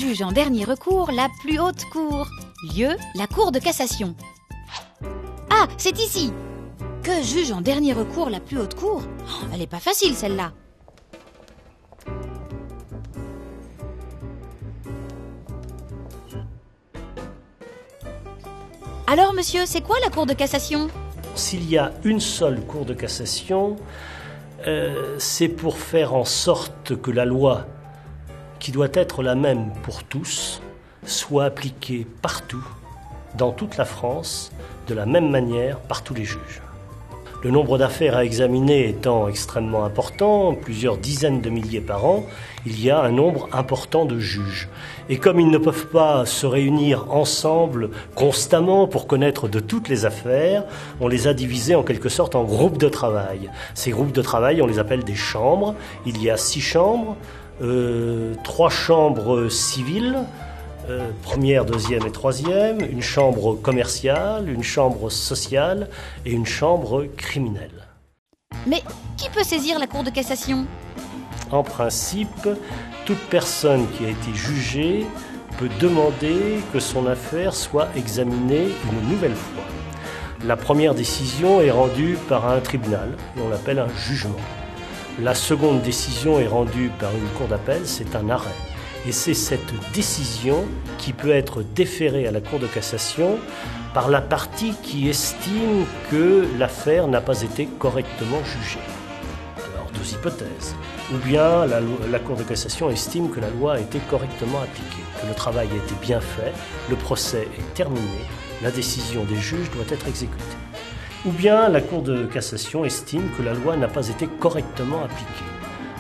juge en dernier recours la plus haute cour. Lieu, la cour de cassation. Ah, c'est ici. Que juge en dernier recours la plus haute cour? Elle n'est pas facile celle-là. Alors monsieur, c'est quoi la cour de cassation? S'il y a une seule cour de cassation, c'est pour faire en sorte que la loi, qui doit être la même pour tous, soit appliquée partout, dans toute la France, de la même manière par tous les juges. Le nombre d'affaires à examiner étant extrêmement important, plusieurs dizaines de milliers par an, il y a un nombre important de juges. Et comme ils ne peuvent pas se réunir ensemble constamment pour connaître de toutes les affaires, on les a divisés en quelque sorte en groupes de travail. Ces groupes de travail, on les appelle des chambres. Il y a 6 chambres, 3 chambres civiles, première, deuxième et troisième, une chambre commerciale, une chambre sociale et une chambre criminelle. Mais qui peut saisir la cour de cassation? En principe, toute personne qui a été jugée peut demander que son affaire soit examinée une nouvelle fois. La première décision est rendue par un tribunal, et on l'appelle un jugement. La seconde décision est rendue par une cour d'appel, c'est un arrêt. Et c'est cette décision qui peut être déférée à la Cour de cassation par la partie qui estime que l'affaire n'a pas été correctement jugée. Alors, 2 hypothèses. Ou bien la Cour de cassation estime que la loi a été correctement appliquée, que le travail a été bien fait, le procès est terminé, la décision des juges doit être exécutée. Ou bien la Cour de cassation estime que la loi n'a pas été correctement appliquée.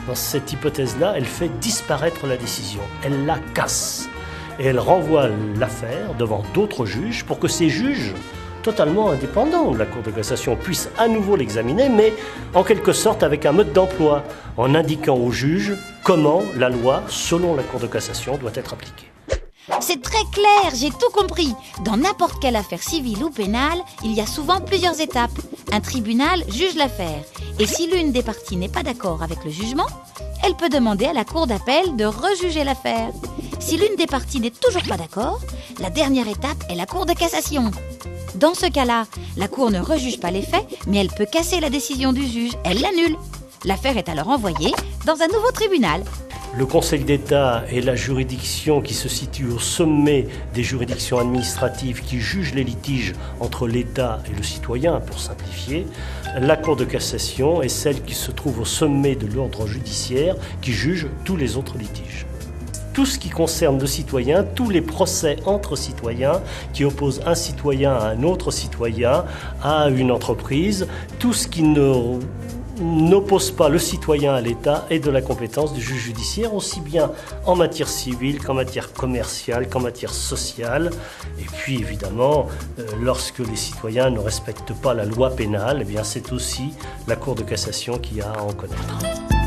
Dans cette hypothèse-là, elle fait disparaître la décision, elle la casse. Et elle renvoie l'affaire devant d'autres juges pour que ces juges, totalement indépendants de la Cour de cassation, puissent à nouveau l'examiner, mais en quelque sorte avec un mode d'emploi, en indiquant aux juges comment la loi, selon la Cour de cassation, doit être appliquée. C'est très clair, j'ai tout compris. Dans n'importe quelle affaire civile ou pénale, il y a souvent plusieurs étapes. Un tribunal juge l'affaire. Et si l'une des parties n'est pas d'accord avec le jugement, elle peut demander à la cour d'appel de rejuger l'affaire. Si l'une des parties n'est toujours pas d'accord, la dernière étape est la cour de cassation. Dans ce cas-là, la cour ne rejuge pas les faits, mais elle peut casser la décision du juge, elle l'annule. L'affaire est alors envoyée dans un nouveau tribunal. Le Conseil d'État est la juridiction qui se situe au sommet des juridictions administratives qui jugent les litiges entre l'État et le citoyen, pour simplifier. La Cour de cassation est celle qui se trouve au sommet de l'ordre judiciaire qui juge tous les autres litiges. Tout ce qui concerne le citoyen, tous les procès entre citoyens qui opposent un citoyen à un autre citoyen, à une entreprise, tout ce qui n'oppose pas le citoyen à l'État est de la compétence du juge judiciaire, aussi bien en matière civile qu'en matière commerciale, qu'en matière sociale. Et puis évidemment, lorsque les citoyens ne respectent pas la loi pénale, eh bien c'est aussi la Cour de cassation qui a à en connaître.